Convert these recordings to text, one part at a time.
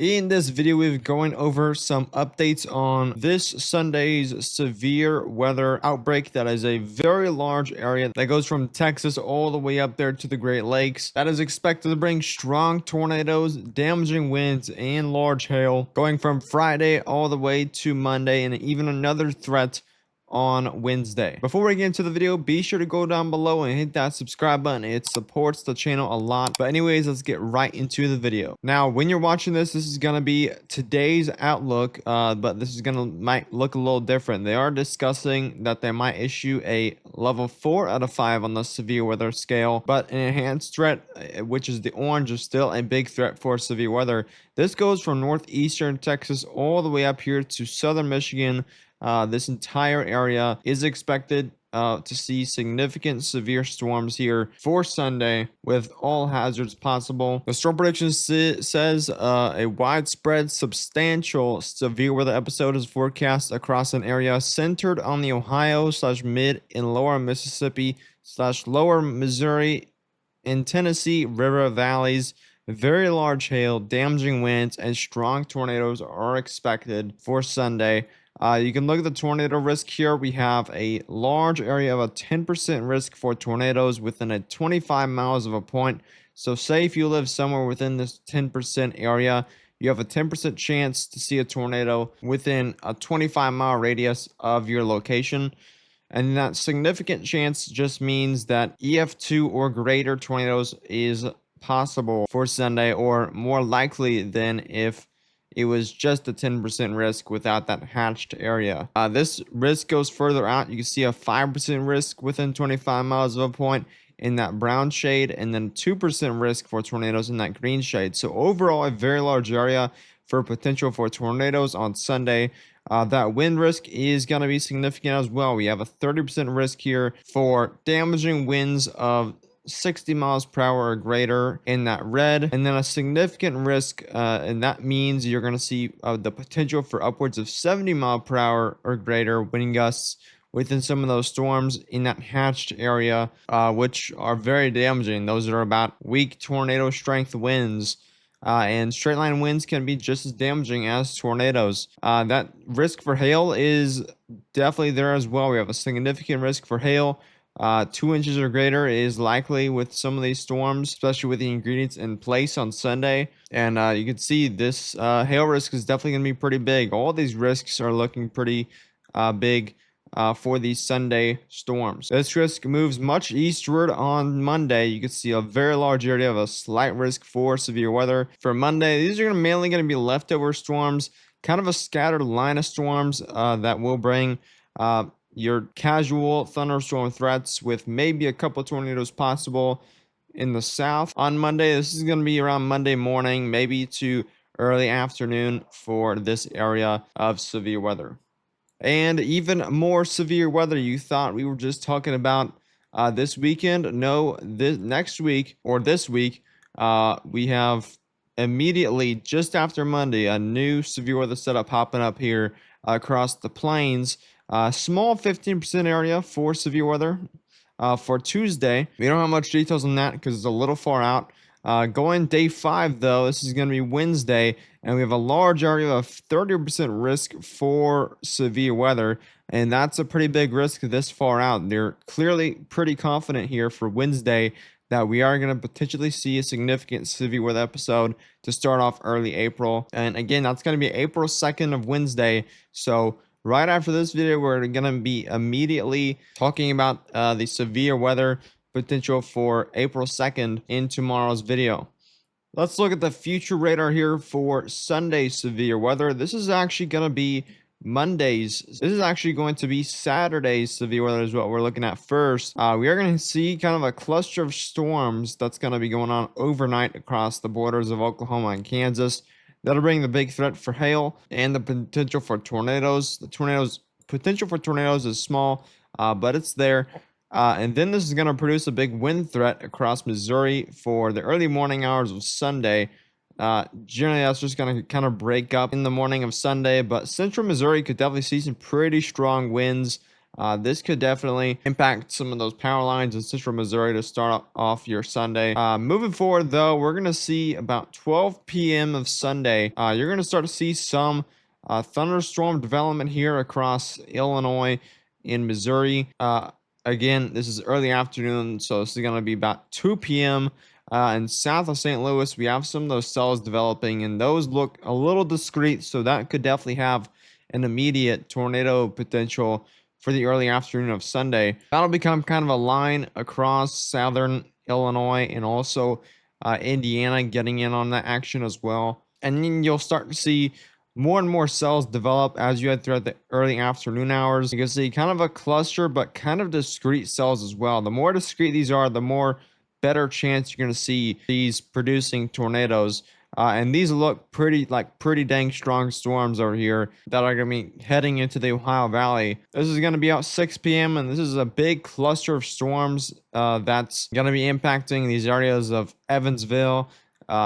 In this video, we're going over some updates on this Sunday's severe weather outbreak. That is a very large area that goes from Texas all the way up there to the Great Lakes. That is expected to bring strong tornadoes, damaging winds, and large hail going from Friday all the way to Monday, and even another threat on Wednesday. Before we get into the video, be sure to go down below and hit that subscribe button. It supports the channel a lot. But anyways, let's get right into the video. Now, when you're watching this is gonna be today's outlook, but this is might look a little different. They are discussing that they might issue a level 4 out of 5 on the severe weather scale, but an enhanced threat, which is the orange, is still a big threat for severe weather. This goes from northeastern Texas all the way up here to southern Michigan. This entire area is expected to see significant severe storms here for Sunday with all hazards possible. The storm prediction says a widespread, substantial severe weather episode is forecast across an area centered on the Ohio/mid and lower Mississippi/lower Missouri and Tennessee River valleys. Very large hail, damaging winds, and strong tornadoes are expected for Sunday. You can look at the tornado risk here. We have a large area of a 10% risk for tornadoes within a 25 miles of a point. So say if you live somewhere within this 10% area, you have a 10% chance to see a tornado within a 25-mile radius of your location. And that significant chance just means that EF2 or greater tornadoes is possible for Sunday, or more likely than if it was just a 10% risk without that hatched area. This risk goes further out. You can see a 5% risk within 25 miles of a point in that brown shade, and then 2% risk for tornadoes in that green shade. So overall, a very large area for potential for tornadoes on Sunday. That wind risk is going to be significant as well. We have a 30% risk here for damaging winds of 60 miles per hour or greater in that red, and then a significant risk, and that means you're going to see the potential for upwards of 70 mile per hour or greater wind gusts within some of those storms in that hatched area, which are very damaging. Those are about weak tornado strength winds. And straight line winds can be just as damaging as tornadoes. That risk for hail is definitely there as well. We have a significant risk for hail. 2 inches or greater is likely with some of these storms, especially with the ingredients in place on Sunday. And you can see this hail risk is definitely going to be pretty big. All these risks are looking pretty big for these Sunday storms. This risk moves much eastward on Monday. You can see a very large area of a slight risk for severe weather. For Monday, these are mainly going to be leftover storms, kind of a scattered line of storms that will bring your casual thunderstorm threats with maybe a couple tornadoes possible in the south on Monday. This is going to be around Monday morning, maybe to early afternoon for this area of severe weather. And even more severe weather. You thought we were just talking about this weekend. No, next week or this week, we have immediately just after Monday a new severe weather setup popping up here across the plains. Small 15% area for severe weather for Tuesday. We don't have much details on that because it's a little far out. Going day 5, though, this is going to be Wednesday, and we have a large area of 30% risk for severe weather, and that's a pretty big risk this far out. They're clearly pretty confident here for Wednesday that we are going to potentially see a significant severe weather episode to start off early April. And again, that's going to be April 2nd of Wednesday. So right after this video, we're going to be immediately talking about the severe weather potential for April 2nd in tomorrow's video. Let's look at the future radar here for Sunday severe weather. This is actually going to be Monday's. This is actually going to be Saturday's severe weather is what we're looking at first. We are going to see kind of a cluster of storms that's going to be going on overnight across the borders of Oklahoma and Kansas. That'll bring the big threat for hail and the potential for tornadoes. The potential for tornadoes is small, but it's there. And then this is going to produce a big wind threat across Missouri for the early morning hours of Sunday. Generally, that's just going to kind of break up in the morning of Sunday, but central Missouri could definitely see some pretty strong winds This could definitely impact some of those power lines in central Missouri to start off your Sunday. Moving forward, though, we're going to see about 12 p.m. of Sunday. You're going to start to see some thunderstorm development here across Illinois in Missouri. Again, this is early afternoon, so this is going to be about 2 p.m. And south of St. Louis, we have some of those cells developing, and those look a little discrete, so that could definitely have an immediate tornado potential for the early afternoon of Sunday. That'll become kind of a line across southern Illinois and also Indiana getting in on that action as well. And then you'll start to see more and more cells develop as you head throughout the early afternoon hours. You can see kind of a cluster, but kind of discrete cells as well. The more discrete these are, the more better chance you're going to see these producing tornadoes. And these look pretty dang strong storms over here that are going to be heading into the Ohio Valley. This is going to be out 6 p.m. and this is a big cluster of storms that's going to be impacting these areas of Evansville,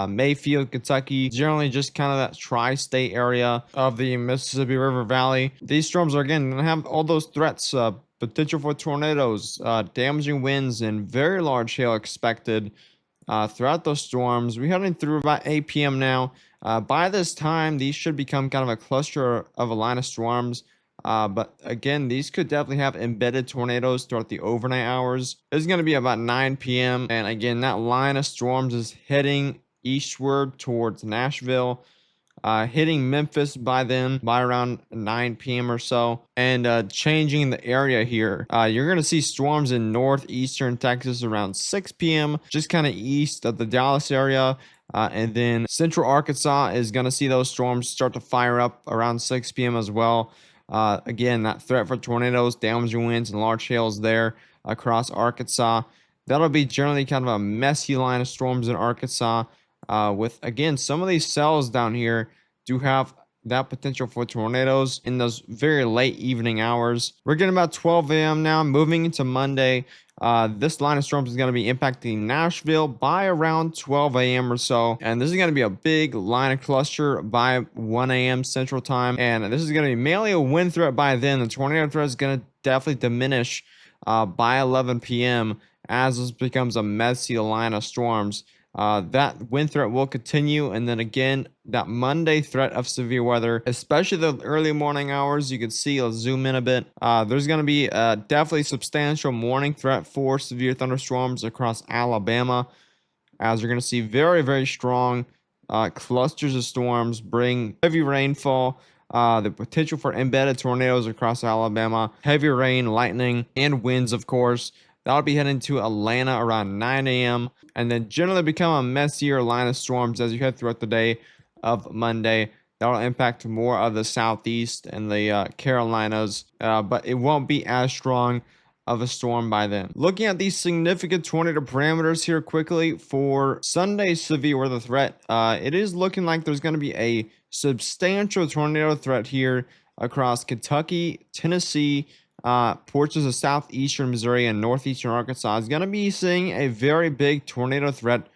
Mayfield, Kentucky, generally just kind of that tri-state area of the Mississippi River Valley. These storms are again going to have all those threats, potential for tornadoes, damaging winds, and very large hail expected throughout those storms. We're heading through about 8 p.m. now. By this time, these should become kind of a cluster of a line of storms. But again, these could definitely have embedded tornadoes throughout the overnight hours. It's going to be about 9 p.m. And again, that line of storms is heading eastward towards Nashville, hitting Memphis by then by around 9 p.m. or so, and changing the area here. You're going to see storms in northeastern Texas around 6 p.m., just kind of east of the Dallas area. And then central Arkansas is going to see those storms start to fire up around 6 p.m. as well. Again, that threat for tornadoes, damaging winds, and large hails there across Arkansas. That'll be generally kind of a messy line of storms in Arkansas. With again, some of these cells down here do have that potential for tornadoes in those very late evening hours. We're getting about 12 a.m. now, moving into Monday. This line of storms is going to be impacting Nashville by around 12 a.m. or so. And this is going to be a big line of cluster by 1 a.m. Central Time. And this is going to be mainly a wind threat by then. The tornado threat is going to definitely diminish by 11 p.m. as this becomes a messy line of storms. That wind threat will continue, and then again, that Monday threat of severe weather, especially the early morning hours. You can see, let's zoom in a bit. There's going to be a definitely substantial morning threat for severe thunderstorms across Alabama, as you're going to see very strong clusters of storms bring heavy rainfall. The potential for embedded tornadoes across Alabama, heavy rain, lightning, and winds, of course. That'll be heading to Atlanta around 9 a.m. and then generally become a messier line of storms as you head throughout the day of Monday. That'll impact more of the southeast and the Carolinas, but it won't be as strong of a storm by then. Looking at these significant tornado parameters here quickly for Sunday's severe weather threat, it is looking like there's going to be a substantial tornado threat here across Kentucky, Tennessee, portions of southeastern Missouri and northeastern Arkansas. Is going to be seeing a very big tornado threat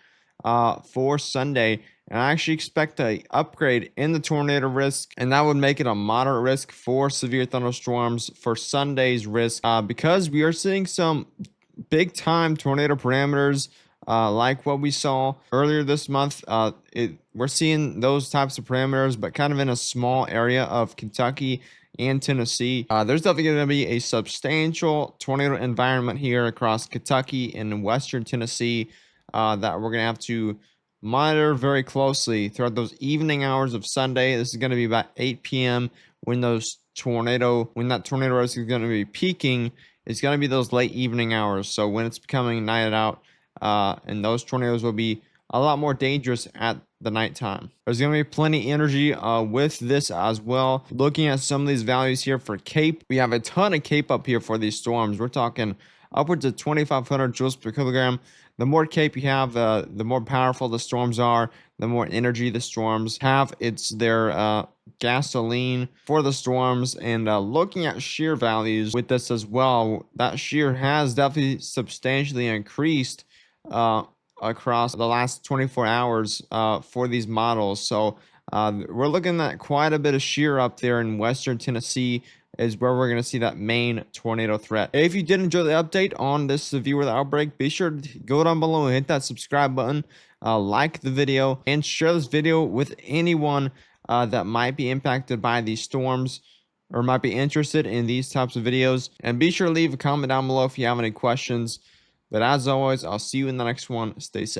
for Sunday. And I actually expect a upgrade in the tornado risk, and that would make it a moderate risk for severe thunderstorms for Sunday's risk, because we are seeing some big time tornado parameters like what we saw earlier this month. We're seeing those types of parameters, but kind of in a small area of Kentucky and Tennessee. There's definitely going to be a substantial tornado environment here across Kentucky and western Tennessee that we're going to have to monitor very closely throughout those evening hours of Sunday. This is going to be about 8 p.m. when that tornado risk is going to be peaking. It's going to be those late evening hours. So when it's becoming night out, and those tornadoes will be a lot more dangerous at the nighttime. There's going to be plenty energy with this as well. Looking at some of these values here for CAPE, we have a ton of CAPE up here for these storms. We're talking upwards of 2,500 joules per kilogram. The more CAPE you have, the more powerful the storms are, the more energy the storms have. It's their gasoline for the storms. And looking at shear values with this as well, that shear has definitely substantially increased across the last 24 hours for these models. So we're looking at quite a bit of shear up there in western Tennessee is where we're going to see that main tornado threat. If you did enjoy the update on this severe weather outbreak, be sure to go down below and hit that subscribe button, like the video, and share this video with anyone that might be impacted by these storms or might be interested in these types of videos. And be sure to leave a comment down below if you have any questions. But as always, I'll see you in the next one. Stay safe.